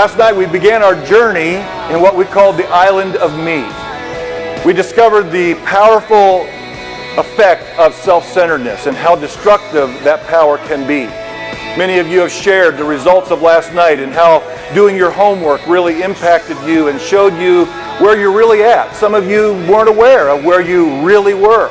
Last night we began our journey in what we called the island of me. We discovered the powerful effect of self-centeredness and how destructive that power can be. Many of you have shared the results of last night and how doing your homework really impacted you and showed you where you're really at. Some of you weren't aware of where you really were.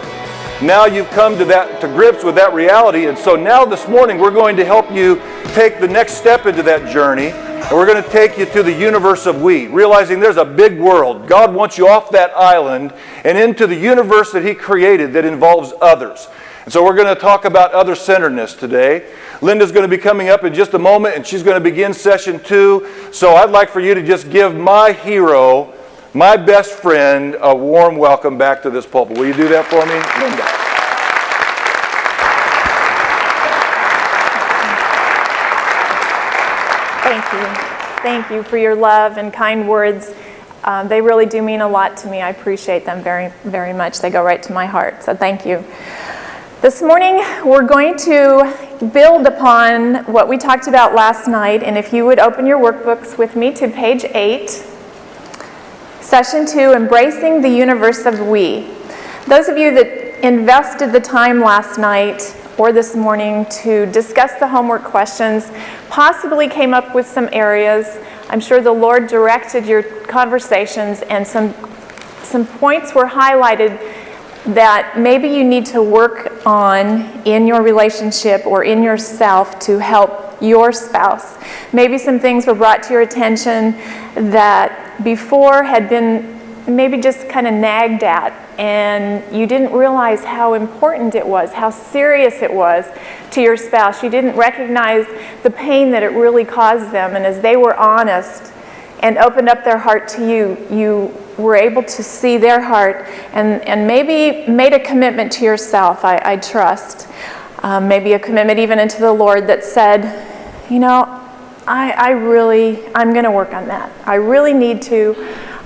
Now you've come to grips with that reality, and so now this morning we're going to help you take the next step into that journey, and we're going to take you to the universe of we, realizing there's a big world. God wants you off that island and into the universe that He created that involves others. And so we're going to talk about other-centeredness today. Linda's going to be coming up in just a moment, and she's going to begin session 2. So I'd like for you to just give my hero, my best friend, a warm welcome back to this pulpit. Will you do that for me, Linda? Thank you. Thank you for your love and kind words. They really do mean a lot to me. I appreciate them very, very much. They go right to my heart, so thank you. This morning, we're going to build upon what we talked about last night, and if you would open your workbooks with me to page 8, Session 2, Embracing the Universe of We. Those of you that invested the time last night or this morning to discuss the homework questions possibly came up with some areas. I'm sure the Lord directed your conversations, and some points were highlighted that maybe you need to work on in your relationship or in yourself to help your spouse. Maybe some things were brought to your attention that before had been maybe just kind of nagged at, and you didn't realize how important it was, how serious it was to your spouse. You didn't recognize the pain that it really caused them, and as they were honest and opened up their heart to you, you were able to see their heart and maybe made a commitment to yourself, I trust. Maybe a commitment even into the Lord that said, you know, I'm going to work on that. I really need to.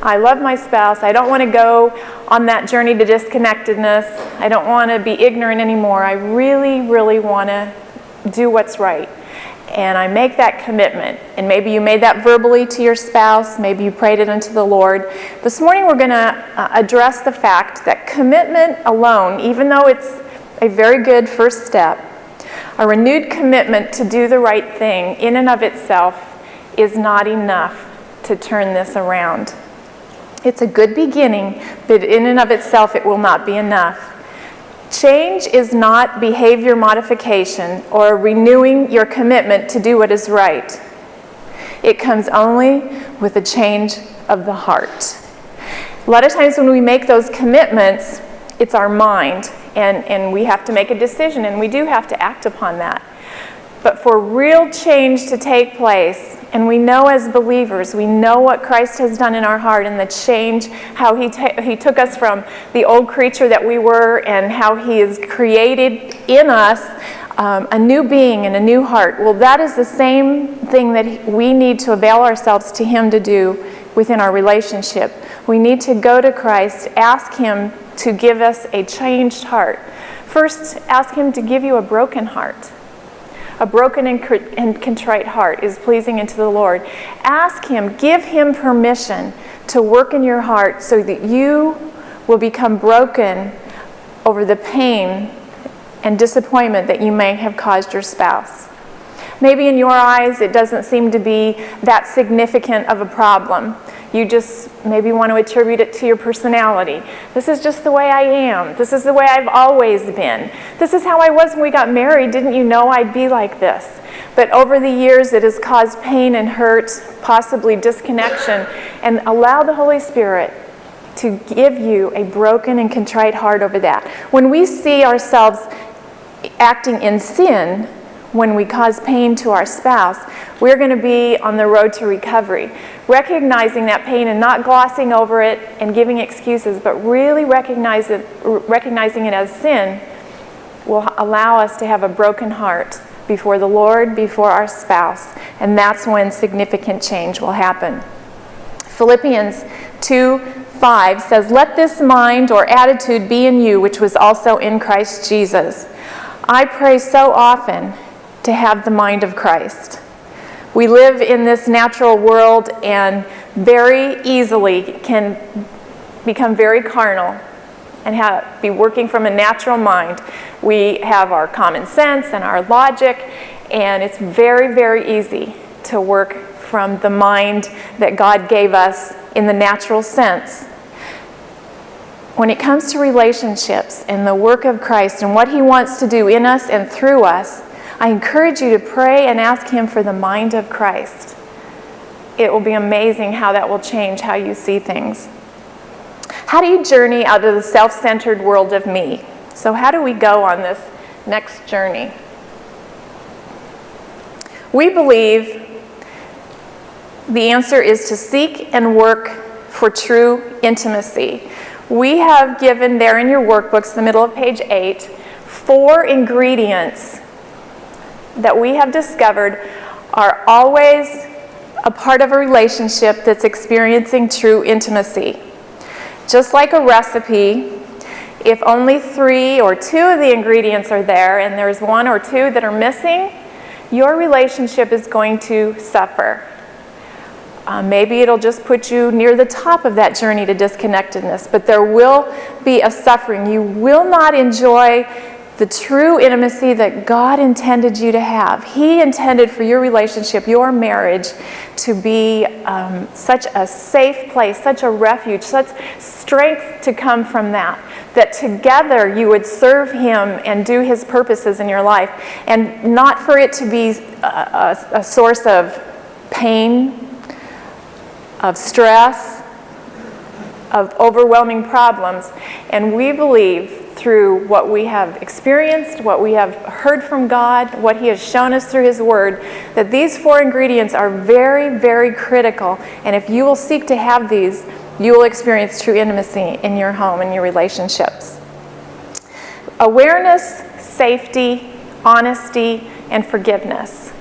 I love my spouse. I don't want to go on that journey to disconnectedness. I don't want to be ignorant anymore. I really, really want to do what's right. And I make that commitment. And maybe you made that verbally to your spouse. Maybe you prayed it unto the Lord. This morning we're going to address the fact that commitment alone, even though it's a very good first step, a renewed commitment to do the right thing in and of itself is not enough to turn this around. It's a good beginning, but in and of itself it will not be enough. Change is not behavior modification or renewing your commitment to do what is right. It comes only with a change of the heart. A lot of times when we make those commitments, it's our mind, and we have to make a decision, and we do have to act upon that. But for real change to take place, and we know as believers, we know what Christ has done in our heart and the change, how He took us from the old creature that we were and how He has created in us a new being and a new heart. Well, that is the same thing that we need to avail ourselves to Him to do within our relationship. We need to go to Christ, ask Him to give us a changed heart. First, ask Him to give you a broken heart. A broken and contrite heart is pleasing unto the Lord. Ask Him, give Him permission to work in your heart so that you will become broken over the pain and disappointment that you may have caused your spouse. Maybe in your eyes it doesn't seem to be that significant of a problem. You just maybe want to attribute it to your personality. This is just the way I am. This is the way I've always been. This is how I was when we got married. Didn't you know I'd be like this? But over the years it has caused pain and hurt, possibly disconnection, and allow the Holy Spirit to give you a broken and contrite heart over that. When we see ourselves acting in sin, when we cause pain to our spouse, we're going to be on the road to recovery. Recognizing that pain and not glossing over it and giving excuses, but really recognizing it as sin will allow us to have a broken heart before the Lord, before our spouse, and that's when significant change will happen. Philippians 2:5 says, "Let this mind or attitude be in you, which was also in Christ Jesus." I pray so often to have the mind of Christ. We live in this natural world and very easily can become very carnal and be working from a natural mind. We have our common sense and our logic, and it's very, very easy to work from the mind that God gave us in the natural sense. When it comes to relationships and the work of Christ and what He wants to do in us and through us, I encourage you to pray and ask Him for the mind of Christ. It will be amazing how that will change how you see things. How do you journey out of the self-centered world of me? So how do we go on this next journey? We believe the answer is to seek and work for true intimacy. We have given there in your workbooks, the middle of page 8, 4 ingredients that we have discovered are always a part of a relationship that's experiencing true intimacy. Just like a recipe, if only 3 or 2 of the ingredients are there and there's 1 or 2 that are missing, your relationship is going to suffer. Maybe it'll just put you near the top of that journey to disconnectedness, but there will be a suffering. You will not enjoy the true intimacy that God intended you to have. He intended for your relationship, your marriage, to be such a safe place, such a refuge, such strength to come from that together you would serve Him and do His purposes in your life, and not for it to be a source of pain, of stress, of overwhelming problems. And we believe through what we have experienced, what we have heard from God, what He has shown us through His Word, that these 4 ingredients are very, very critical. And if you will seek to have these, you will experience true intimacy in your home and your relationships. Awareness, safety, honesty, and forgiveness.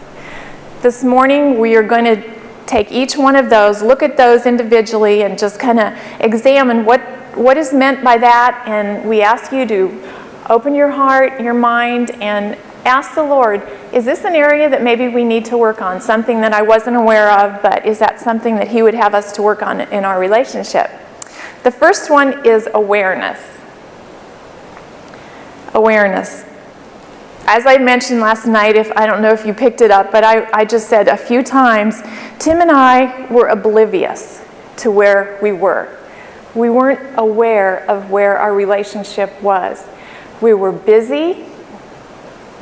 This morning we are going to take each one of those, look at those individually, and just kind of examine what is meant by that. And we ask you to open your heart, your mind, and ask the Lord, is this an area that maybe we need to work on? Something that I wasn't aware of, but is that something that He would have us to work on in our relationship? The first one is awareness. Awareness. As I mentioned last night, I don't know if you picked it up, but I just said a few times, Tim and I were oblivious to where we were. We weren't aware of where our relationship was. We were busy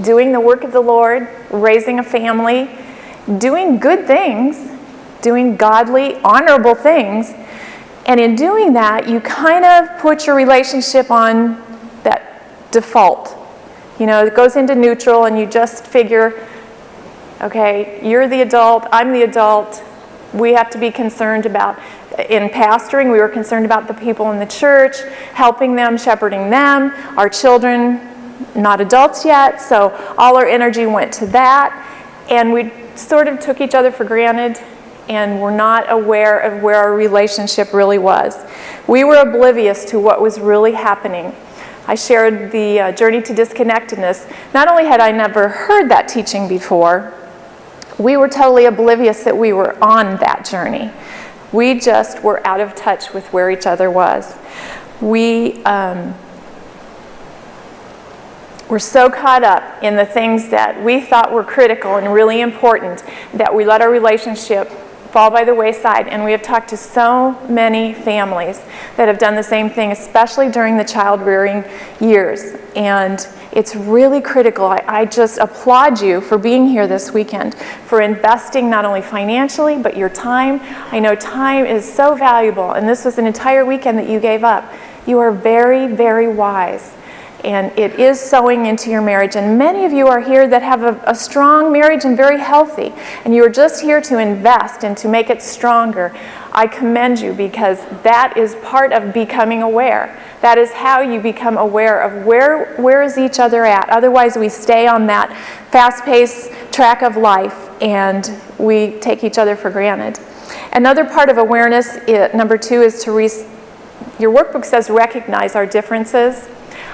doing the work of the Lord, raising a family, doing good things, doing godly, honorable things. And in doing that, you kind of put your relationship on that default. You know, it goes into neutral, and you just figure, okay, you're the adult, I'm the adult. We have to be concerned about, in pastoring, we were concerned about the people in the church, helping them, shepherding them, our children, not adults yet, so all our energy went to that, and we sort of took each other for granted and were not aware of where our relationship really was. We were oblivious to what was really happening. I shared the journey to disconnectedness. Not only had I never heard that teaching before, we were totally oblivious that we were on that journey. We just were out of touch with where each other was. We were so caught up in the things that we thought were critical and really important that we let our relationship fall by the wayside. And we have talked to so many families that have done the same thing, especially during the child rearing years. And it's really critical. I just applaud you for being here this weekend, for investing not only financially, but your time. I know time is so valuable, and this was an entire weekend that you gave up. You are very, very wise. And it is sowing into your marriage. And many of you are here that have a strong marriage and very healthy. And you are just here to invest and to make it stronger. I commend you, because that is part of becoming aware. That is how you become aware of where is each other at. Otherwise, we stay on that fast-paced track of life and we take each other for granted. Another part of awareness, number 2, is to your workbook says recognize our differences.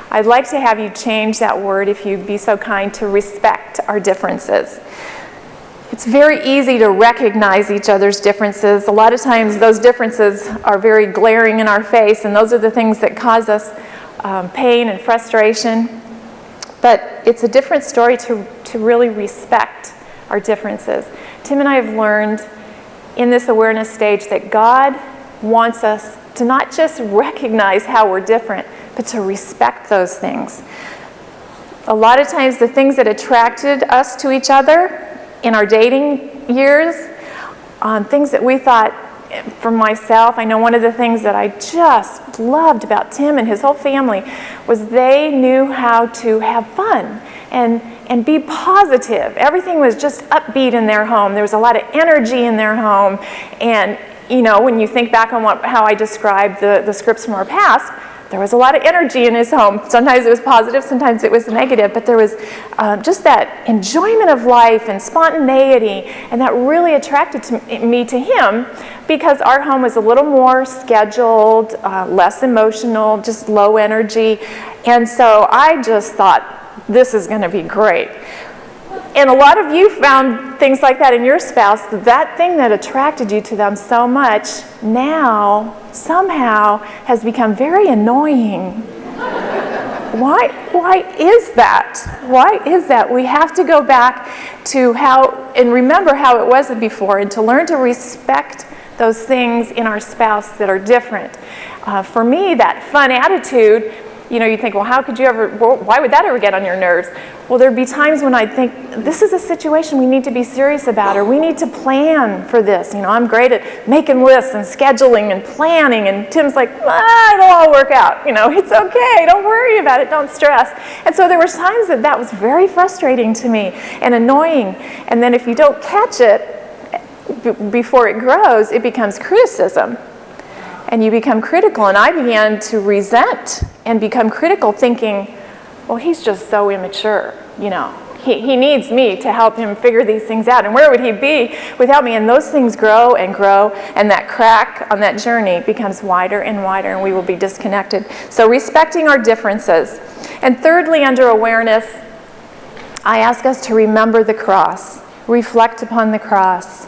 I'd like to have you change that word, if you'd be so kind, to respect our differences. It's very easy to recognize each other's differences. A lot of times those differences are very glaring in our face, and those are the things that cause us pain and frustration. But it's a different story to really respect our differences. Tim and I have learned in this awareness stage that God wants us to not just recognize how we're different, but to respect those things. A lot of times the things that attracted us to each other in our dating years, things that we thought, for myself, I know one of the things that I just loved about Tim and his whole family was they knew how to have fun and be positive. Everything was just upbeat in their home. There was a lot of energy in their home. And, you know, when you think back on how I described the scripts from our past, there was a lot of energy in his home. Sometimes it was positive, sometimes it was negative, but there was just that enjoyment of life and spontaneity, and that really attracted me to him because our home was a little more scheduled, less emotional, just low energy, and so I just thought, this is going to be great. And a lot of you found things like that in your spouse, that thing that attracted you to them so much now somehow has become very annoying. Why is that? Why is that? We have to go back to how, and remember how it was before, and to learn to respect those things in our spouse that are different. For me, that fun attitude, you know, you think, well, how could you ever, why would that ever get on your nerves? Well, there'd be times when I'd think, this is a situation we need to be serious about, or we need to plan for this. You know, I'm great at making lists and scheduling and planning, and Tim's like, it'll all work out. You know, it's okay, don't worry about it, don't stress. And so there were times that was very frustrating to me and annoying. And then if you don't catch it before it grows, it becomes criticism. And you become critical, and I began to resent and become critical, thinking, well, he's just so immature, you know. He needs me to help him figure these things out, and where would he be without me? And those things grow, and that crack on that journey becomes wider and wider, and we will be disconnected. So respecting our differences. And thirdly, under awareness, I ask us to remember the cross, reflect upon the cross.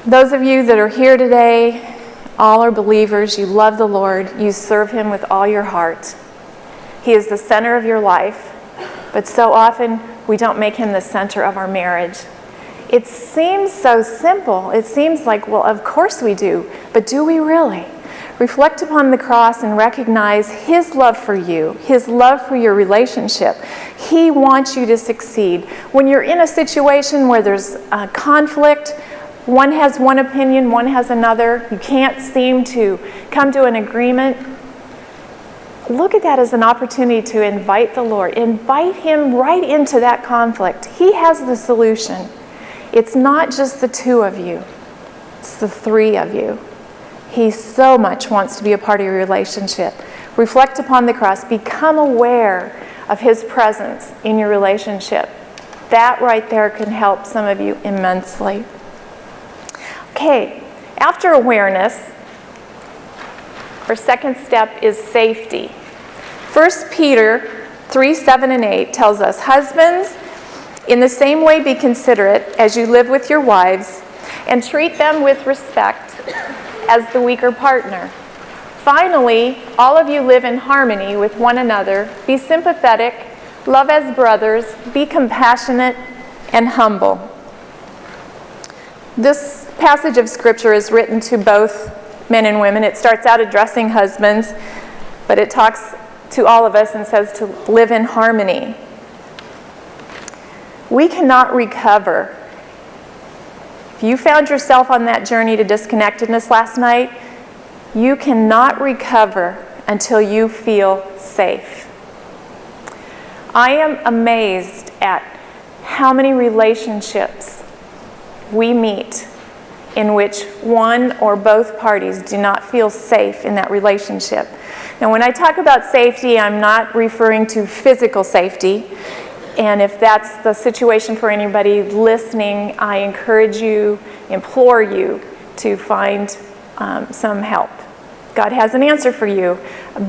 Those of you that are here today, all are believers, you love the Lord, you serve Him with all your heart. He is the center of your life, but so often we don't make Him the center of our marriage. It seems so simple. It seems like, well, of course we do, but do we really? Reflect upon the cross and recognize His love for you, His love for your relationship. He wants you to succeed. When you're in a situation where there's conflict, one has one opinion, one has another, you can't seem to come to an agreement, look at that as an opportunity to invite the Lord. Invite Him right into that conflict. He has the solution. It's not just the two of you, it's the three of you. He so much wants to be a part of your relationship. Reflect upon the cross. Become aware of His presence in your relationship. That right there can help some of you immensely. Okay, after awareness, our second step is safety. 1 Peter 3:7-8 tells us, husbands, in the same way be considerate as you live with your wives, and treat them with respect as the weaker partner. Finally, all of you live in harmony with one another. Be sympathetic, love as brothers, be compassionate and humble. This passage of Scripture is written to both men and women. It starts out addressing husbands, but it talks to all of us and says to live in harmony. We cannot recover. If you found yourself on that journey to disconnectedness last night, you cannot recover until you feel safe. I am amazed at how many relationships we meet in which one or both parties do not feel safe in that relationship. Now, when I talk about safety, I'm not referring to physical safety. And if that's the situation for anybody listening, I encourage you, implore you to find some help. God has an answer for you,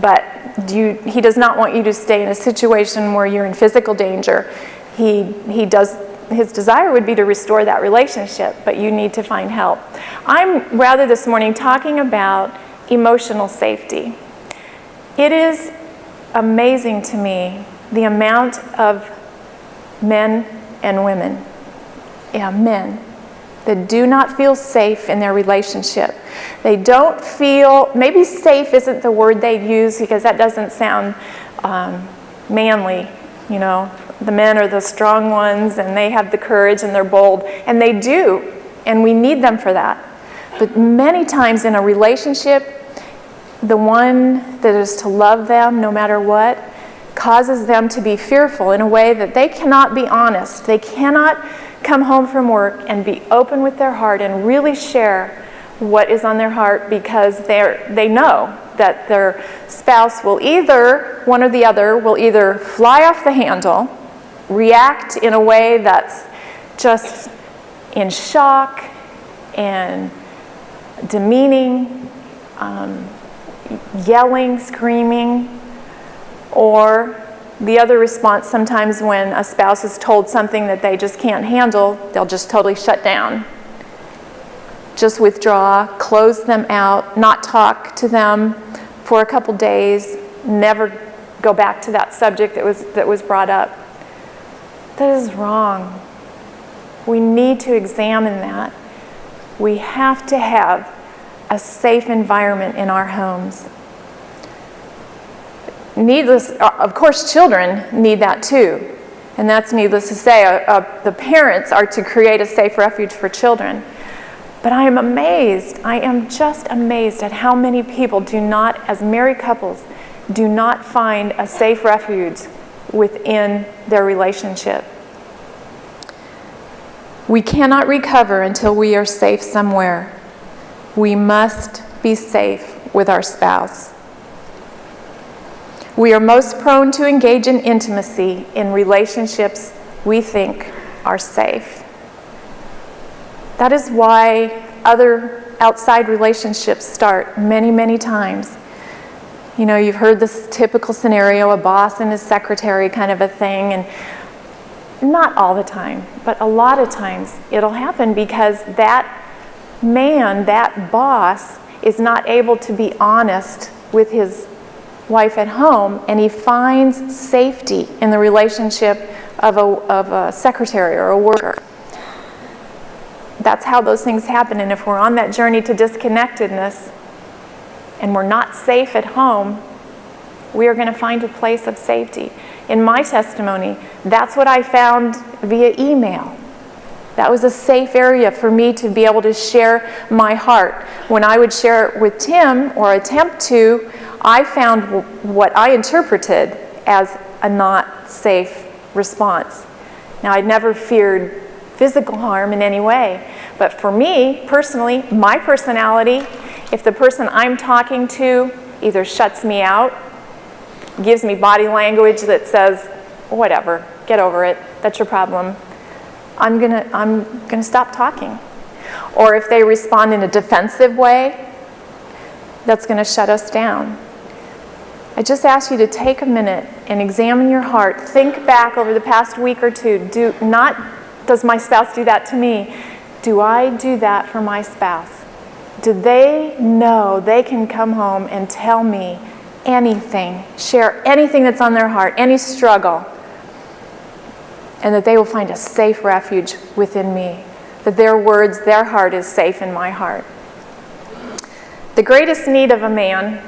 but He does not want you to stay in a situation where you're in physical danger. He does his desire would be to restore that relationship, but you need to find help. I'm rather this morning talking about emotional safety. It is amazing to me the amount of men and women, men, that do not feel safe in their relationship. They don't feel, maybe safe isn't the word they use because that doesn't sound manly, you know. The men are the strong ones and they have the courage and they're bold, and they do, and we need them for that. But many times in a relationship, the one that is to love them no matter what causes them to be fearful in a way that they cannot be honest. They cannot come home from work and be open with their heart and really share what is on their heart, because they know that their spouse will either, one or the other, will either fly off the handle, react in a way that's just in shock and demeaning, yelling, screaming, or the other response, sometimes when a spouse is told something that they just can't handle, they'll just totally shut down. Just withdraw, close them out, not talk to them for a couple days, never go back to that subject that was brought up. That is wrong. We need to examine that. We have to have a safe environment in our homes. Of course, children need that too. And that's needless to say. The parents are to create a safe refuge for children. But I am just amazed at how many people do not, as married couples, do not find a safe refuge within their relationship. We cannot recover until we are safe somewhere. We must be safe with our spouse. We are most prone to engage in intimacy in relationships we think are safe. That is why other outside relationships start many, many times. You know, you've heard this typical scenario, a boss and his secretary kind of a thing, and not all the time, but a lot of times it'll happen because that man, that boss, is not able to be honest with his wife at home, and he finds safety in the relationship of a secretary or a worker. That's how those things happen, and if we're on that journey to disconnectedness and we're not safe at home, we are going to find a place of safety. In my testimony, that's what I found via email. That was a safe area for me to be able to share my heart. When I would share it with Tim, or attempt to, I found what I interpreted as a not safe response. Now, I'd never feared physical harm in any way, but for me, personally, my personality, if the person I'm talking to either shuts me out, gives me body language that says, whatever, get over it, that's your problem, I'm gonna stop talking. Or if they respond in a defensive way, that's gonna shut us down. I just ask you to take a minute and examine your heart. Think back over the past week or two. Does my spouse do that to me? Do I do that for my spouse? Do they know they can come home and tell me anything, share anything that's on their heart, any struggle, and that they will find a safe refuge within me, that their words, their heart is safe in my heart? The greatest need of a man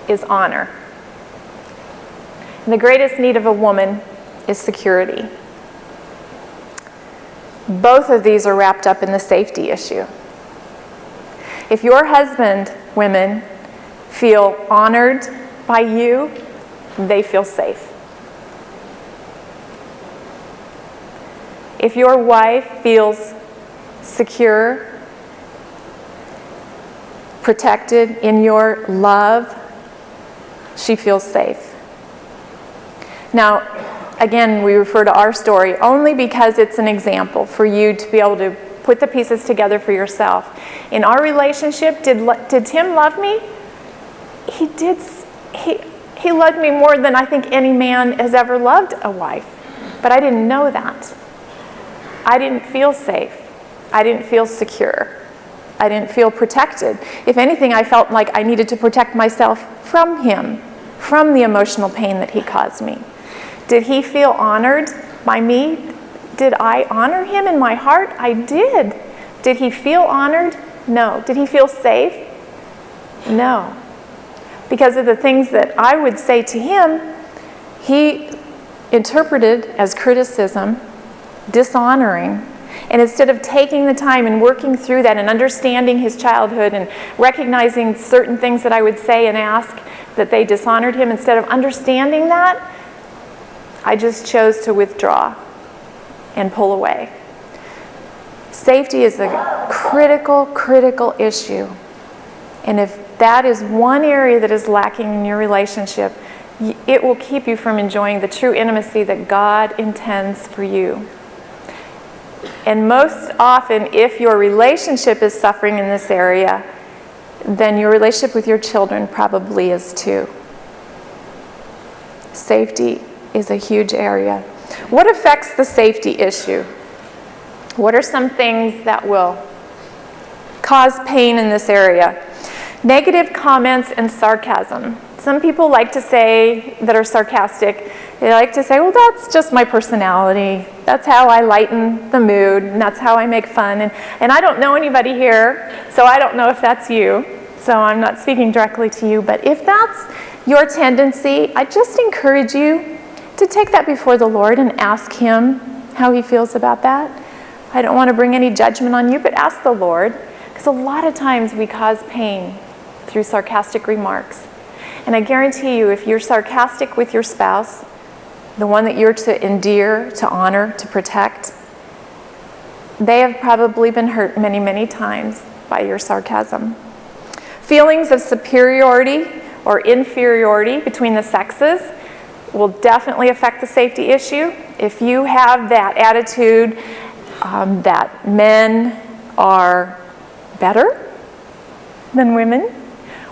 is honor. And the greatest need of a woman is security. Both of these are wrapped up in the safety issue. If your husband, women, feel honored by you, they feel safe. If your wife feels secure, protected in your love, she feels safe. Now, again, we refer to our story only because it's an example for you to be able to put the pieces together for yourself. In our relationship, did Tim love me? He did. He loved me more than I think any man has ever loved a wife. But I didn't know that. I didn't feel safe. I didn't feel secure. I didn't feel protected. If anything, I felt like I needed to protect myself from him, from the emotional pain that he caused me. Did he feel honored by me? Did I honor him in my heart? I did. Did he feel honored? No. Did he feel safe? No. Because of the things that I would say to him, he interpreted as criticism, dishonoring. And instead of taking the time and working through that and understanding his childhood and recognizing certain things that I would say and ask that they dishonored him, instead of understanding that, I just chose to withdraw and pull away. Safety is a critical, critical issue. And if that is one area that is lacking in your relationship, it will keep you from enjoying the true intimacy that God intends for you. And most often, if your relationship is suffering in this area, then your relationship with your children probably is too. Safety is a huge area. What affects the safety issue? What are some things that will cause pain in this area? Negative comments and sarcasm. Some people like to say, that are sarcastic, they like to say, well, that's just my personality. That's how I lighten the mood, and that's how I make fun. And I don't know anybody here, so I don't know if that's you. So I'm not speaking directly to you. But if that's your tendency, I just encourage you to take that before the Lord and ask him how he feels about that. I don't want to bring any judgment on you, but ask the Lord. Because a lot of times we cause pain through sarcastic remarks. And I guarantee you, if you're sarcastic with your spouse, the one that you're to endear, to honor, to protect, they have probably been hurt many, many times by your sarcasm. Feelings of superiority or inferiority between the sexes will definitely affect the safety issue. If you have that attitude that men are better than women,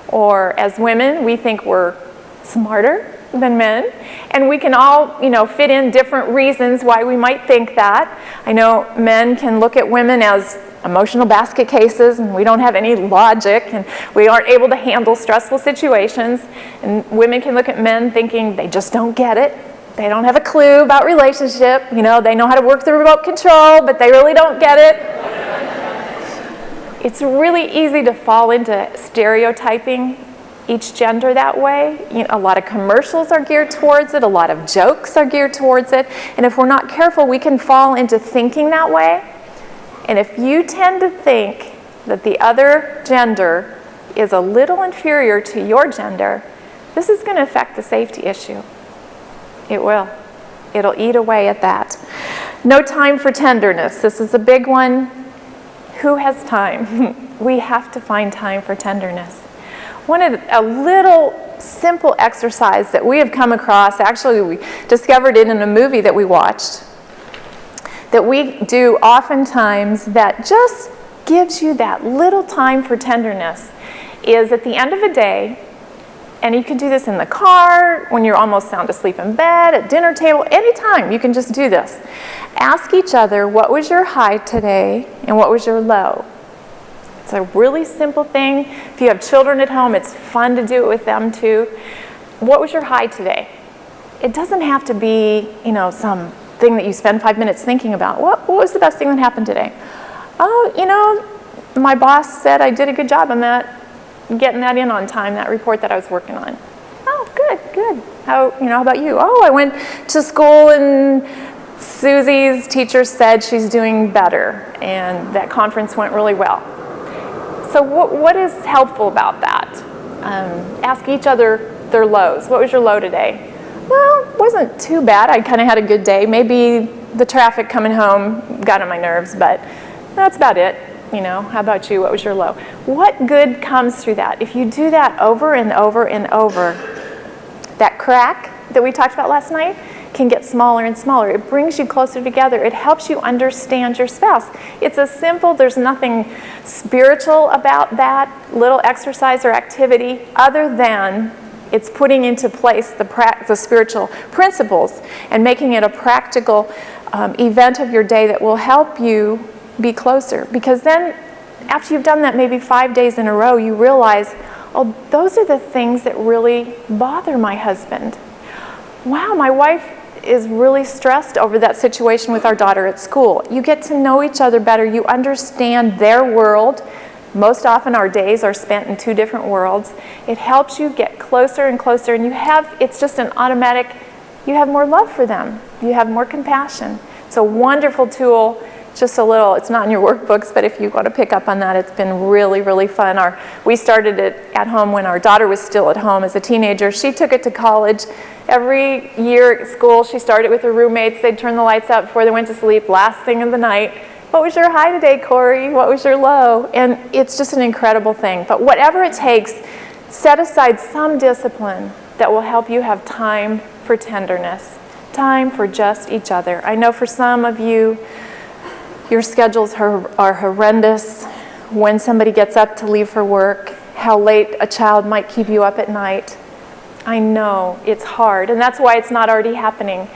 or as women, we think we're smarter than men, and we can all, fit in different reasons why we might think that. I know men can look at women as emotional basket cases, and we don't have any logic, and we aren't able to handle stressful situations, and women can look at men thinking they just don't get it. They don't have a clue about relationship. They know how to work the remote control, but they really don't get it. It's really easy to fall into stereotyping each gender that way. A lot of commercials are geared towards it. A lot of jokes are geared towards it. And if we're not careful, we can fall into thinking that way. And if you tend to think that the other gender is a little inferior to your gender, this is going to affect the safety issue. It will. It'll eat away at that. No time for tenderness. This is a big one. Who has time? We have to find time for tenderness. A little simple exercise that we have come across, actually we discovered it in a movie that we watched, that we do oftentimes that just gives you that little time for tenderness, is at the end of a day, and you can do this in the car, when you're almost sound asleep in bed, at dinner table, anytime you can just do this. Ask each other, what was your high today and what was your low? It's a really simple thing. If you have children at home, it's fun to do it with them too. What was your high today? It doesn't have to be, some thing that you spend 5 minutes thinking about. What was the best thing that happened today? Oh, my boss said I did a good job on that, getting that in on time, that report that I was working on. Oh, good. How about you? Oh, I went to school and Susie's teacher said she's doing better, and that conference went really well. So what is helpful about that? Ask each other their lows. What was your low today? Well, it wasn't too bad. I kind of had a good day. Maybe the traffic coming home got on my nerves, but that's about it. How about you? What was your low? What good comes through that? If you do that over and over and over, that crack that we talked about last night can get smaller and smaller. It brings you closer together. It helps you understand your spouse. It's a simple, there's nothing spiritual about that little exercise or activity other than it's putting into place the spiritual principles and making it a practical event of your day that will help you be closer. Because then, after you've done that maybe 5 days in a row, you realize, oh, those are the things that really bother my husband. Wow, my wife is really stressed over that situation with our daughter at school. You get to know each other better. You understand their world. Most often our days are spent in two different worlds. It helps you get closer and closer, and it's just an automatic, you have more love for them. You have more compassion. It's a wonderful tool. Just a little, it's not in your workbooks, but if you want to pick up on that, it's been really, really fun. We started it at home when our daughter was still at home as a teenager. She took it to college. Every year at school, she started with her roommates. They'd turn the lights out before they went to sleep, last thing of the night. What was your high today, Corey? What was your low? And it's just an incredible thing. But whatever it takes, set aside some discipline that will help you have time for tenderness, time for just each other. I know for some of you, your schedules are horrendous. When somebody gets up to leave for work, how late a child might keep you up at night. I know, it's hard, and that's why it's not already happening.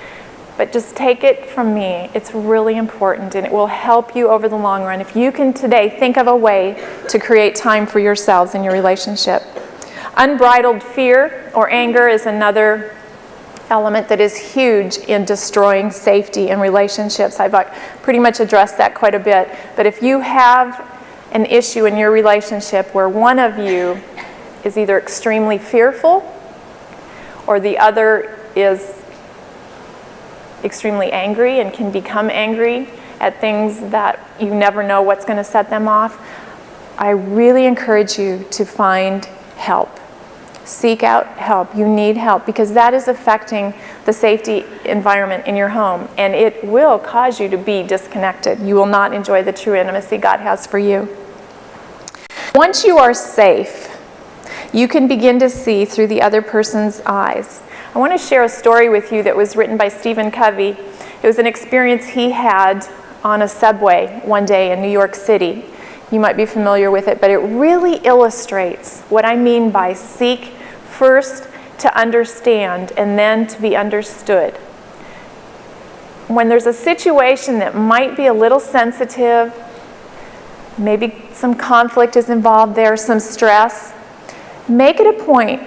But just take it from me. It's really important, and it will help you over the long run. If you can today think of a way to create time for yourselves in your relationship. Unbridled fear or anger is another element that is huge in destroying safety in relationships. I've pretty much addressed that quite a bit. But if you have an issue in your relationship where one of you is either extremely fearful or the other is extremely angry and can become angry at things that you never know what's going to set them off, I really encourage you to find help. Seek out help. You need help because that is affecting the safety environment in your home, and it will cause you to be disconnected. You will not enjoy the true intimacy God has for you. Once you are safe, you can begin to see through the other person's eyes. I want to share a story with you that was written by Stephen Covey. It was an experience he had on a subway one day in New York City. You might be familiar with it, but it really illustrates what I mean by seek first to understand and then to be understood. When there's a situation that might be a little sensitive, maybe some conflict is involved there, some stress, make it a point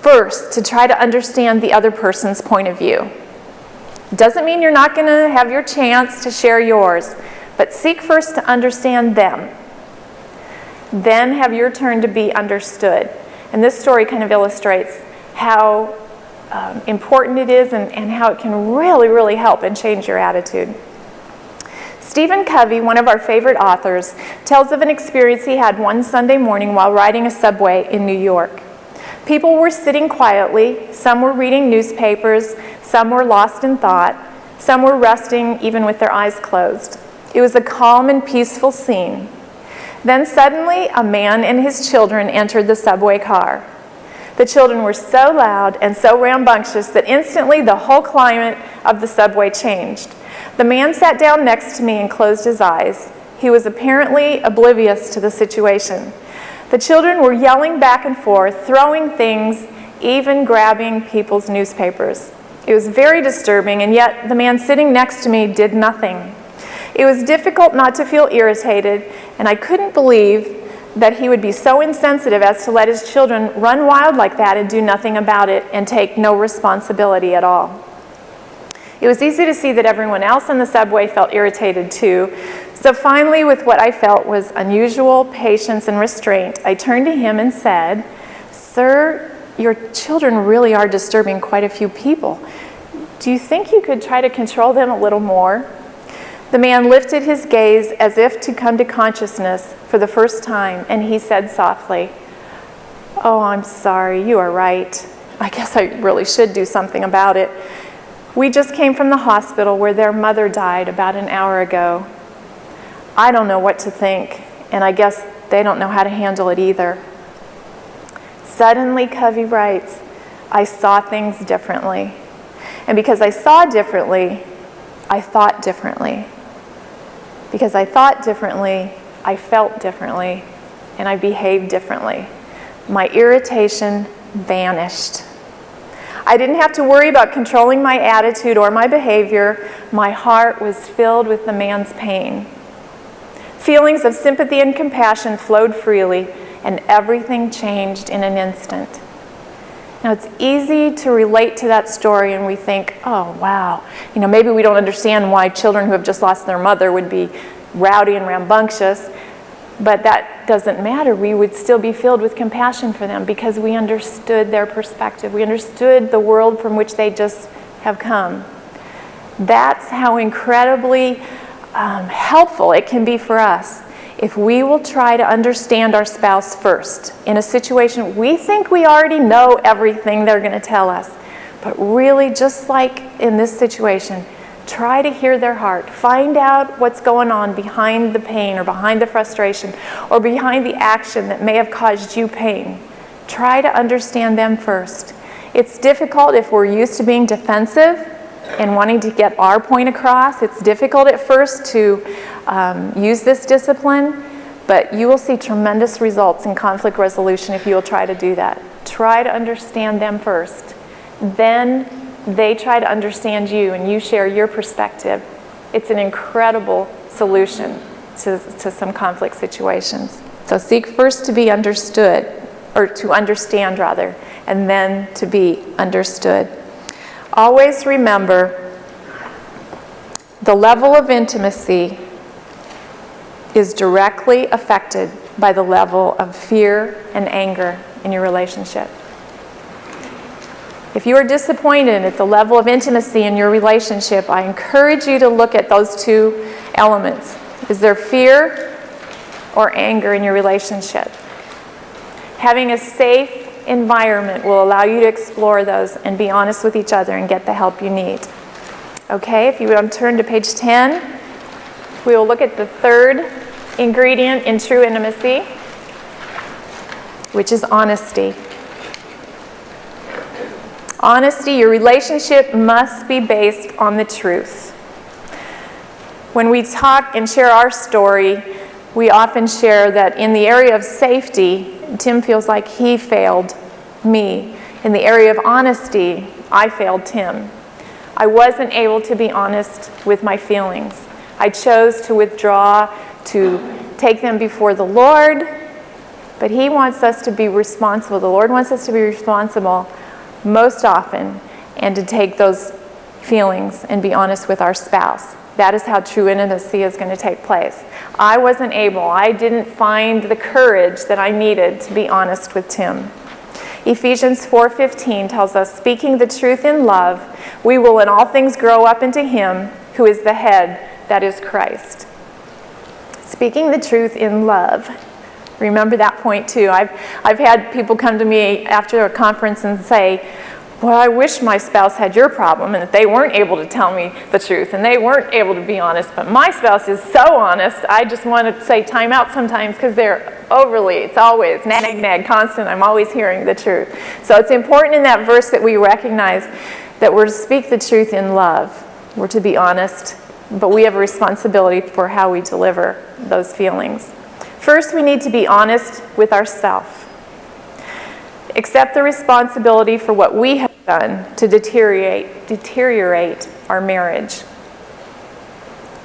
first to try to understand the other person's point of view. Doesn't mean you're not going to have your chance to share yours, but seek first to understand them. Then have your turn to be understood. And this story kind of illustrates how important it is and how it can really, really help and change your attitude. Stephen Covey, one of our favorite authors, tells of an experience he had one Sunday morning while riding a subway in New York. People were sitting quietly, some were reading newspapers, some were lost in thought, some were resting even with their eyes closed. It was a calm and peaceful scene. Then suddenly, a man and his children entered the subway car. The children were so loud and so rambunctious that instantly the whole climate of the subway changed. The man sat down next to me and closed his eyes. He was apparently oblivious to the situation. The children were yelling back and forth, throwing things, even grabbing people's newspapers. It was very disturbing, and yet the man sitting next to me did nothing. It was difficult not to feel irritated, and I couldn't believe that he would be so insensitive as to let his children run wild like that and do nothing about it and take no responsibility at all. It was easy to see that everyone else on the subway felt irritated too. So finally, with what I felt was unusual patience and restraint, I turned to him and said, "Sir, your children really are disturbing quite a few people. Do you think you could try to control them a little more?" The man lifted his gaze as if to come to consciousness for the first time, and he said softly, "Oh, I'm sorry, you are right. I guess I really should do something about it. We just came from the hospital where their mother died about an hour ago. I don't know what to think, and I guess they don't know how to handle it either." Suddenly, Covey writes, I saw things differently. And because I saw differently, I thought differently. Because I thought differently, I felt differently, and I behaved differently. My irritation vanished. I didn't have to worry about controlling my attitude or my behavior. my heart was filled with the man's pain. Feelings of sympathy and compassion flowed freely, and everything changed in an instant. Now, it's easy to relate to that story, and we think, oh, wow. Maybe we don't understand why children who have just lost their mother would be rowdy and rambunctious, but that doesn't matter. We would still be filled with compassion for them because we understood their perspective. We understood the world from which they just have come. That's how incredibly helpful it can be for us if we will try to understand our spouse first. In a situation, we think we already know everything they're going to tell us. But really, just like in this situation, try to hear their heart. Find out what's going on behind the pain or behind the frustration or behind the action that may have caused you pain. Try to understand them first. It's difficult if we're used to being defensive and wanting to get our point across. It's difficult at first to use this discipline, but you will see tremendous results in conflict resolution if you will try to do that. Try to understand them first. Then they try to understand you and you share your perspective. It's an incredible solution to some conflict situations. So seek first to be understood, or to understand rather, and then to be understood. Always remember, the level of intimacy is directly affected by the level of fear and anger in your relationship. If you are disappointed at the level of intimacy in your relationship, I encourage you to look at those two elements. Is there fear or anger in your relationship? Having a safe environment will allow you to explore those and be honest with each other and get the help you need. Okay, if you would turn to page 10, we will look at the third ingredient in true intimacy, which is honesty. Honesty, your relationship must be based on the truth. When we talk and share our story, we often share that in the area of safety, Tim feels like he failed me. In the area of honesty, I failed Tim. I wasn't able to be honest with my feelings. I chose to withdraw, to take them before the Lord, but He wants us to be responsible. The Lord wants us to be responsible most often and to take those feelings and be honest with our spouse. That is how true intimacy is going to take place. I wasn't able, I didn't find the courage that I needed to be honest with Tim. Ephesians 4:15 tells us, speaking the truth in love, we will in all things grow up into Him who is the head, that is Christ. Speaking the truth in love. Remember that point too. I've had people come to me after a conference and say, well, I wish my spouse had your problem and that they weren't able to tell me the truth and they weren't able to be honest, but my spouse is so honest, I just want to say time out sometimes because they're overly, it's always nag, constant, I'm always hearing the truth. So it's important in that verse that we recognize that we're to speak the truth in love. We're to be honest, but we have a responsibility for how we deliver those feelings. First, we need to be honest with ourselves. Accept the responsibility for what we have done to deteriorate our marriage.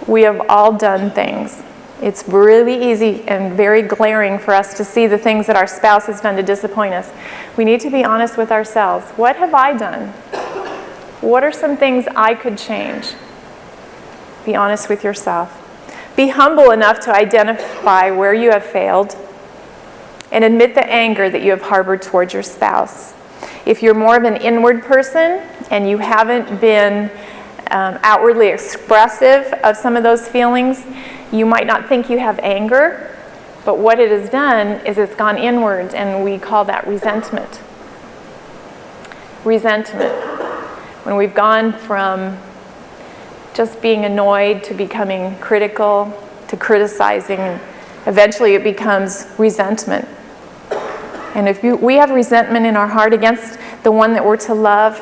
We have all done things. It's really easy and very glaring for us to see the things that our spouse has done to disappoint us. We need to be honest with ourselves. What have I done? What are some things I could change? Be honest with yourself. Be humble enough to identify where you have failed and admit the anger that you have harbored towards your spouse. If you're more of an inward person and you haven't been outwardly expressive of some of those feelings, you might not think you have anger, but what it has done is it's gone inward, and we call that resentment. Resentment. When we've gone from just being annoyed to becoming critical to criticizing, eventually it becomes resentment. And if we have resentment in our heart against the one that we're to love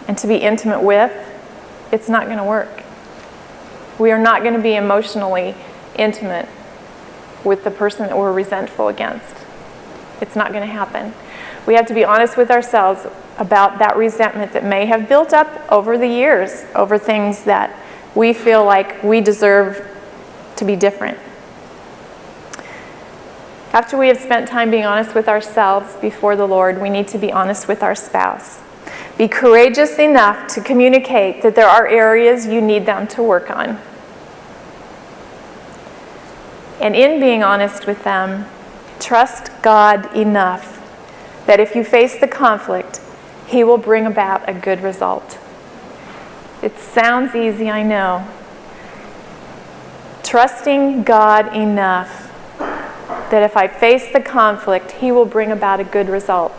and to be intimate with, it's not going to work. We are not going to be emotionally intimate with the person that we're resentful against. It's not going to happen. We have to be honest with ourselves about that resentment that may have built up over the years, over things that we feel like we deserve to be different. After we have spent time being honest with ourselves before the Lord, we need to be honest with our spouse. Be courageous enough to communicate that there are areas you need them to work on. And in being honest with them, trust God enough that if you face the conflict, He will bring about a good result. It sounds easy, I know. Trusting God enough that if I face the conflict, He will bring about a good result.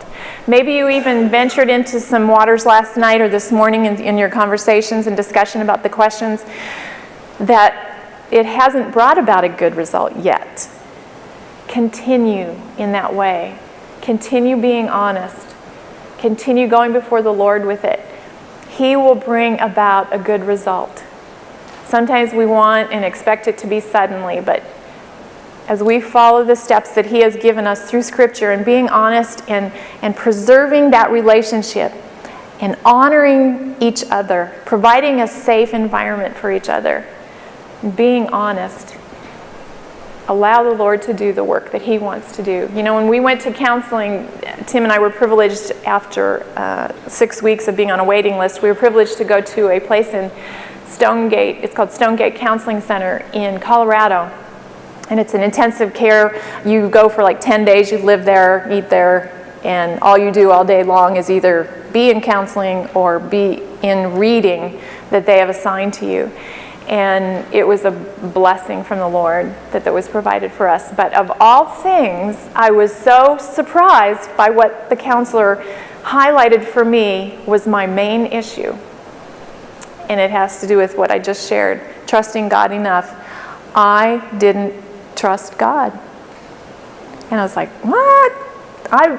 Maybe you even ventured into some waters last night or this morning in your conversations and discussion about the questions that it hasn't brought about a good result yet. Continue in that way. Continue being honest. Continue going before the Lord with it. He will bring about a good result. Sometimes we want and expect it to be suddenly, but as we follow the steps that He has given us through Scripture and being honest and preserving that relationship and honoring each other, providing a safe environment for each other, being honest, allow the Lord to do the work that He wants to do. You know, when we went to counseling, Tim and I were privileged after 6 weeks of being on a waiting list, we were privileged to go to a place in Stonegate. It's called Stonegate Counseling Center in Colorado. And it's an intensive care. You go for like 10 days, you live there, eat there, and all you do all day long is either be in counseling or be in reading that they have assigned to you. And it was a blessing from the Lord that was provided for us. But of all things, I was so surprised by what the counselor highlighted for me was my main issue. And it has to do with what I just shared, trusting God enough. I didn't trust God. And I was like, what? I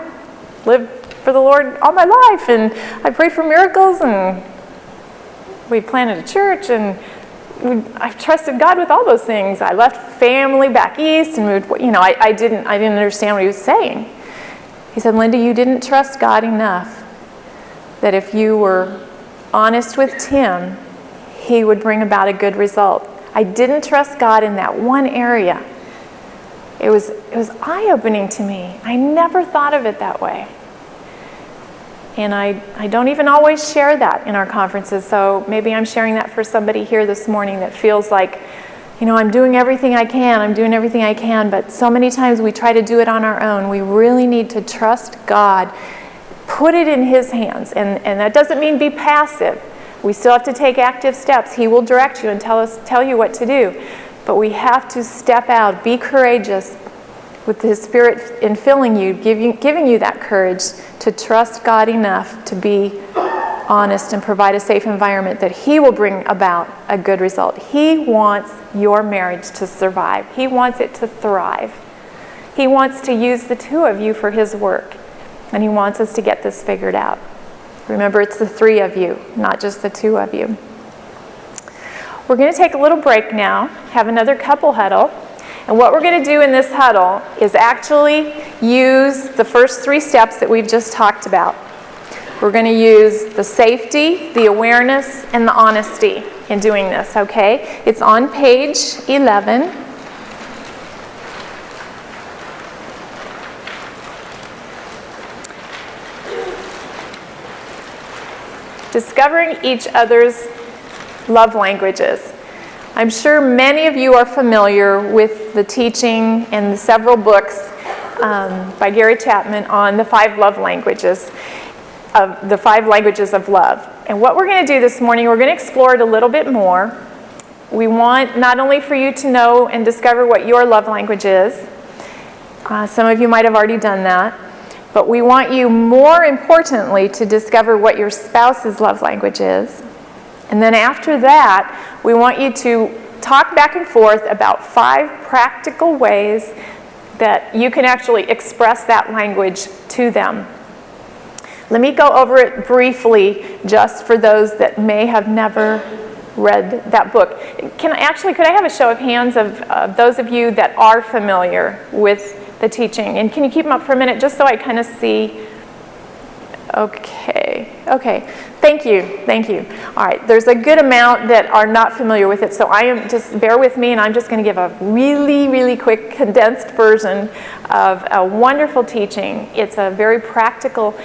lived for the Lord all my life, and I prayed for miracles, and we planted a church, and I trusted God with all those things. I left family back east and moved, you know, I didn't understand what he was saying. He said, Linda, you didn't trust God enough that if you were honest with Tim, He would bring about a good result. I didn't trust God in that one area. It was eye-opening to me. I never thought of it that way. And I don't even always share that in our conferences, so maybe I'm sharing that for somebody here this morning that feels like, you know, I'm doing everything I can, but so many times we try to do it on our own. We really need to trust God, put it in His hands, and that doesn't mean be passive. We still have to take active steps. He will direct you and tell you what to do. But we have to step out, be courageous with His Spirit infilling you, giving you that courage to trust God enough to be honest and provide a safe environment that He will bring about a good result. He wants your marriage to survive. He wants it to thrive. He wants to use the two of you for His work. And He wants us to get this figured out. Remember, it's the three of you, not just the two of you. We're going to take a little break now, have another couple huddle. And what we're going to do in this huddle is actually use the first three steps that we've just talked about. We're going to use the safety, the awareness, and the honesty in doing this, okay? It's on page 11. Discovering each other's love languages. I'm sure many of you are familiar with the teaching and the several books by Gary Chapman on the 5 love languages, the 5 languages of love. And what we're going to do this morning, we're going to explore it a little bit more. We want not only for you to know and discover what your love language is. Some of you might have already done that. But we want you, more importantly, to discover what your spouse's love language is. And then after that, we want you to talk back and forth about 5 practical ways that you can actually express that language to them. Let me go over it briefly just for those that may have never read that book. Could I have a show of hands of those of you that are familiar with the teaching? And can you keep them up for a minute just so I kind of see? Okay. Okay. Thank you. Thank you. All right. There's a good amount that are not familiar with it, so just bear with me, and I'm just going to give a really, really quick condensed version of a wonderful teaching. It's a very practical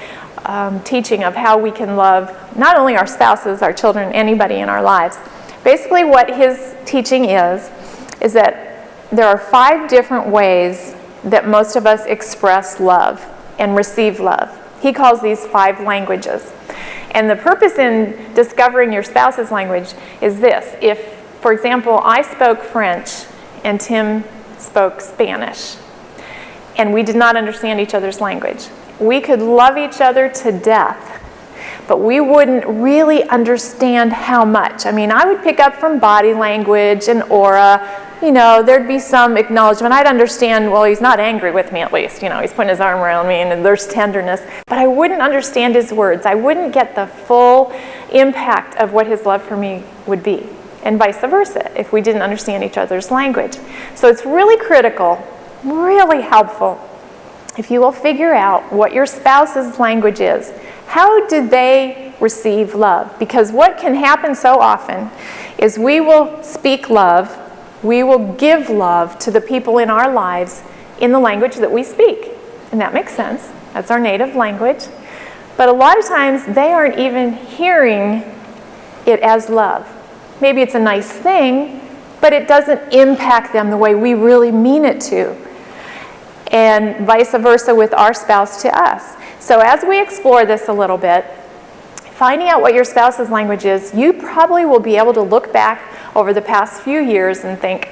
teaching of how we can love not only our spouses, our children, anybody in our lives. Basically what his teaching is that there are 5 different ways that most of us express love and receive love. He calls these 5 languages. And the purpose in discovering your spouse's language is this. If, for example, I spoke French and Tim spoke Spanish, and we did not understand each other's language, we could love each other to death, but we wouldn't really understand how much. I mean, I would pick up from body language and aura. You know, there'd be some acknowledgement. I'd understand, well, he's not angry with me at least. You know, he's putting his arm around me and there's tenderness. But I wouldn't understand his words. I wouldn't get the full impact of what his love for me would be. And vice versa, if we didn't understand each other's language. So it's really critical, really helpful, if you will figure out what your spouse's language is. How do they receive love? Because what can happen so often is we will speak love, we will give love to the people in our lives in the language that we speak. And that makes sense. That's our native language. But a lot of times they aren't even hearing it as love. Maybe it's a nice thing, but it doesn't impact them the way we really mean it to. And vice versa with our spouse to us. So as we explore this a little bit, finding out what your spouse's language is, you probably will be able to look back over the past few years and think,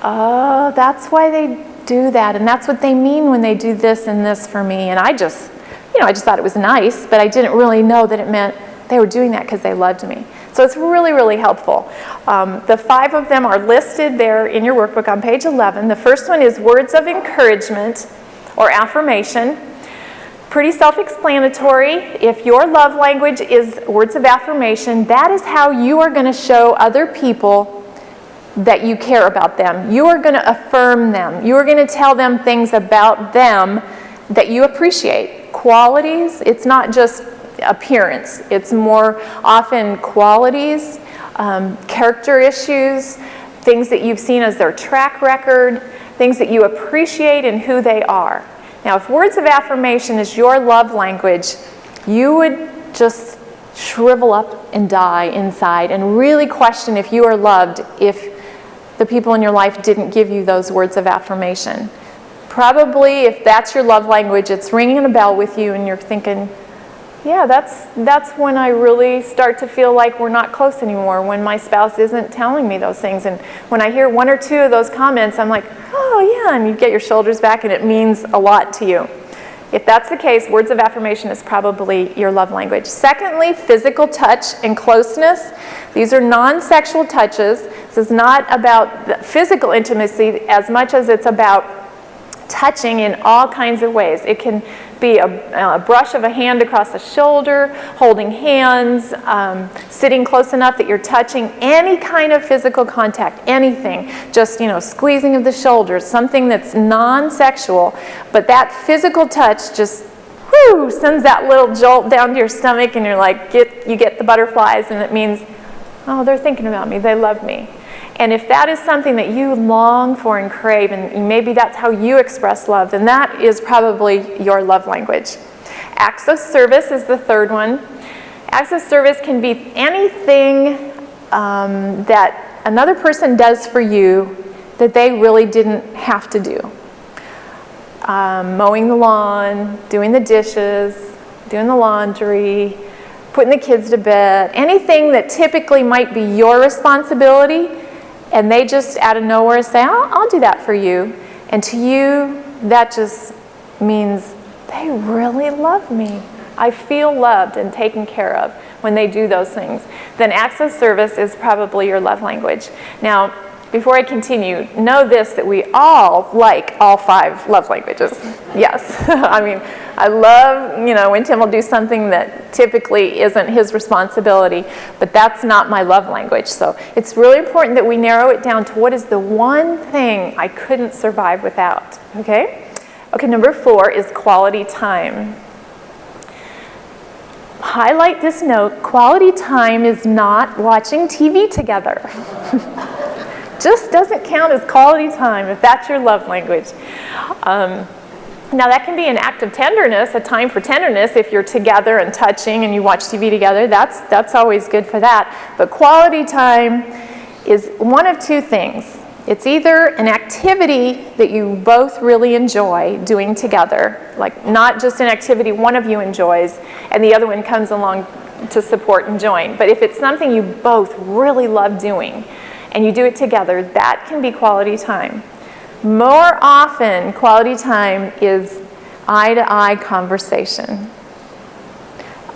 oh, that's why they do that, and that's what they mean when they do this and this for me. And I just thought it was nice, but I didn't really know that it meant they were doing that because they loved me. So it's really, really helpful. The 5 of them are listed there in your workbook on page 11. The first one is words of encouragement or affirmation. Pretty self-explanatory. If your love language is words of affirmation, that is how you are going to show other people that you care about them. You are going to affirm them. You are going to tell them things about them that you appreciate. Qualities, it's not just appearance. It's more often qualities, character issues, things that you've seen as their track record, things that you appreciate in who they are. Now, if words of affirmation is your love language, you would just shrivel up and die inside and really question if you are loved if the people in your life didn't give you those words of affirmation. Probably, if that's your love language, it's ringing a bell with you and you're thinking, yeah, that's when I really start to feel like we're not close anymore, when my spouse isn't telling me those things. And when I hear 1 or 2 of those comments, I'm like, oh yeah, and you get your shoulders back and it means a lot to you. If that's the case, words of affirmation is probably your love language. Secondly, physical touch and closeness. These are non-sexual touches. This is not about physical intimacy as much as it's about touching in all kinds of ways. It can be a brush of a hand across the shoulder, holding hands, sitting close enough that you're touching, any kind of physical contact, anything. Just, squeezing of the shoulders, something that's non-sexual, but that physical touch just sends that little jolt down to your stomach, and you're like, you get the butterflies, and it means, oh, they're thinking about me, they love me. And if that is something that you long for and crave, and maybe that's how you express love, then that is probably your love language. Acts of service is the third one. Acts of service can be anything that another person does for you that they really didn't have to do. Mowing the lawn, doing the dishes, doing the laundry, putting the kids to bed, anything that typically might be your responsibility, and they just out of nowhere say, I'll do that for you. And to you, that just means they really love me. I feel loved and taken care of when they do those things. Then acts of service is probably your love language. Now, before I continue, know this, that we all like all 5 love languages. Yes. I mean, I love, when Tim will do something that typically isn't his responsibility, but that's not my love language. So it's really important that we narrow it down to what is the one thing I couldn't survive without, okay? Okay, number 4 is quality time. highlight this note, quality time is not watching TV together. Just doesn't count as quality time if that's your love language. Now that can be an act of tenderness, a time for tenderness if you're together and touching and you watch TV together. That's always good for that. But quality time is one of two things. It's either an activity that you both really enjoy doing together, like not just an activity one of you enjoys and the other one comes along to support and join. But if it's something you both really love doing and you do it together, that can be quality time. More often, quality time is eye-to-eye conversation.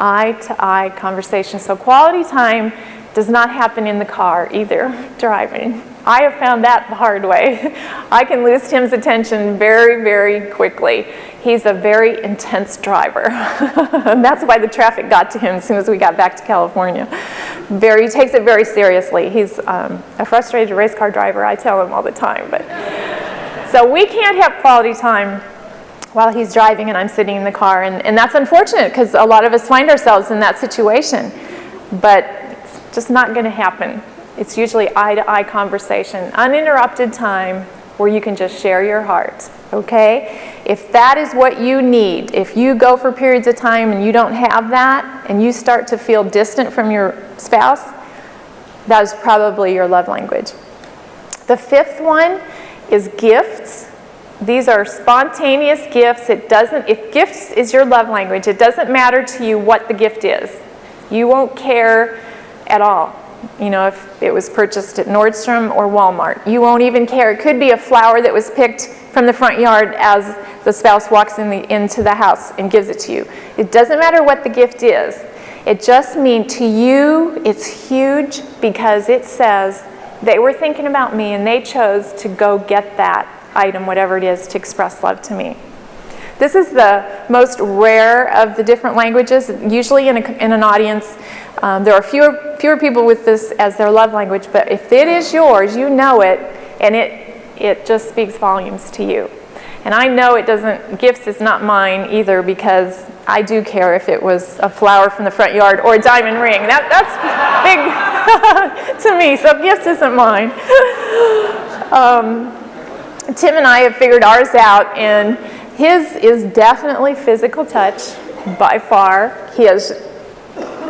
Eye-to-eye conversation. So quality time does not happen in the car either, driving. I have found that the hard way. I can lose Tim's attention very, very quickly. He's a very intense driver. And that's why the traffic got to him as soon as we got back to California. He takes it very seriously. He's a frustrated race car driver, I tell him all the time. So we can't have quality time while he's driving and I'm sitting in the car. And that's unfortunate because a lot of us find ourselves in that situation. But it's just not going to happen. It's usually eye-to-eye conversation, uninterrupted time where you can just share your heart, okay? If that is what you need, if you go for periods of time and you don't have that and you start to feel distant from your spouse, that is probably your love language. The fifth one is gifts. These are spontaneous gifts. If gifts is your love language, it doesn't matter to you what the gift is. You won't care at all. You know, if it was purchased at Nordstrom or Walmart, you won't even care. It could be a flower that was picked from the front yard as the spouse walks into the house and gives it to you. It doesn't matter what the gift is. It just means to you it's huge because it says they were thinking about me and they chose to go get that item, whatever it is, to express love to me. This is the most rare of the different languages. Usually in an audience, there are fewer people with this as their love language, but if it is yours, you know it, and it just speaks volumes to you. And I know gifts is not mine either because I do care if it was a flower from the front yard or a diamond ring. That's big to me, so gifts isn't mine. Tim and I have figured ours out, and his is definitely physical touch by far. He has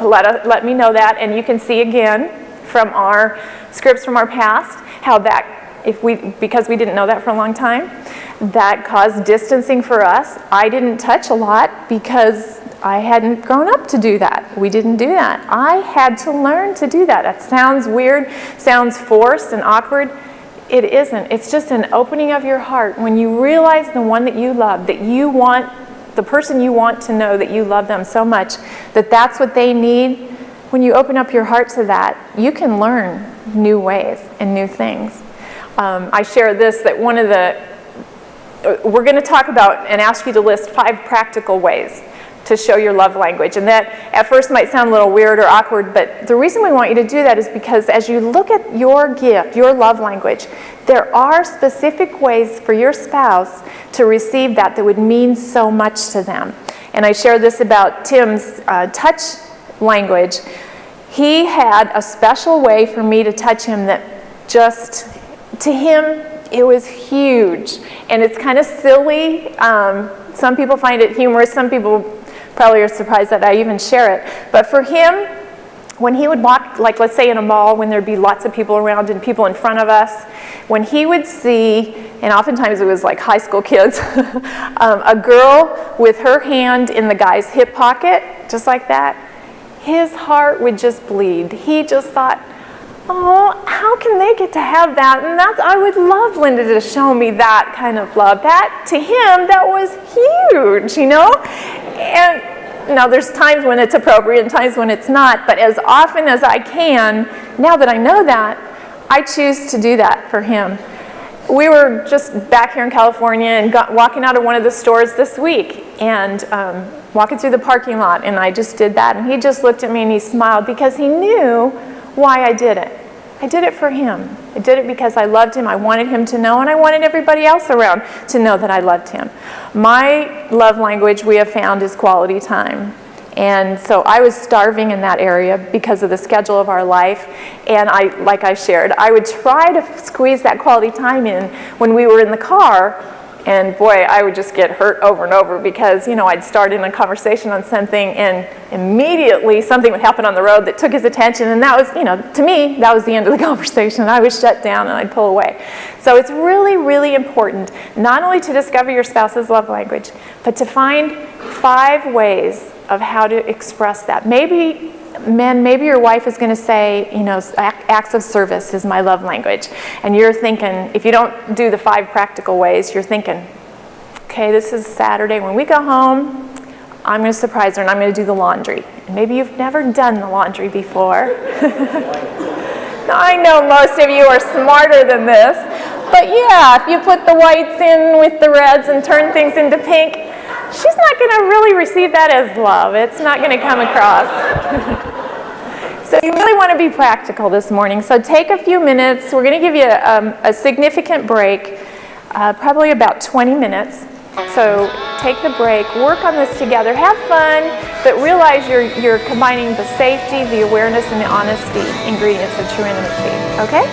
let me know that, and you can see again from our scripts from our past how that, because we didn't know that for a long time, that caused distancing for us. I didn't touch a lot because I hadn't grown up to do that. We didn't do that. I had to learn to do that. That sounds weird, sounds forced and awkward. It isn't. It's just an opening of your heart when you realize the one that you love, that you want, the person you want to know that you love them so much, that that's what they need. When you open up your heart to that, you can learn new ways and new things. I share this, that one of we're going to talk about and ask you to list 5 practical ways to show your love language. And that at first might sound a little weird or awkward, but the reason we want you to do that is because as you look at your gift, your love language, there are specific ways for your spouse to receive that would mean so much to them. And I share this about Tim's touch language. He had a special way for me to touch him that just, to him, it was huge. And it's kind of silly. Some people find it humorous. Some people probably are surprised that I even share it. But for him, when he would walk, like let's say in a mall when there'd be lots of people around and people in front of us, when he would see, and oftentimes it was like high school kids, a girl with her hand in the guy's hip pocket, just like that, his heart would just bleed. He just thought, oh, how can they get to have that? And I would love Linda to show me that kind of love. That, to him, that was huge, you know? And now there's times when it's appropriate and times when it's not, but as often as I can, now that I know that, I choose to do that for him. We were just back here in California and walking out of one of the stores this week and walking through the parking lot, and I just did that, and he just looked at me and he smiled because he knew why I did it. I did it for him. I did it because I loved him. I wanted him to know, and I wanted everybody else around to know that I loved him. My love language, we have found, is quality time. And so I was starving in that area because of the schedule of our life. And like I shared, I would try to squeeze that quality time in when we were in the car. And boy, I would just get hurt over and over because, I'd start in a conversation on something and immediately something would happen on the road that took his attention. And that was, to me, that was the end of the conversation. And I would shut down and I'd pull away. So it's really, really important not only to discover your spouse's love language, but to find 5 ways of how to express that. Maybe, men, maybe your wife is going to say, acts of service is my love language. And you're thinking, if you don't do the 5 practical ways, you're thinking, okay, this is Saturday. When we go home, I'm going to surprise her and I'm going to do the laundry. And maybe you've never done the laundry before. I know most of you are smarter than this. But yeah, if you put the whites in with the reds and turn things into pink, she's not going to really receive that as love. It's not going to come across. So you really want to be practical this morning. So take a few minutes. We're going to give you a significant break, probably about 20 minutes. So take the break, work on this together, have fun, but realize you're combining the safety, the awareness, and the honesty ingredients of true intimacy. Okay?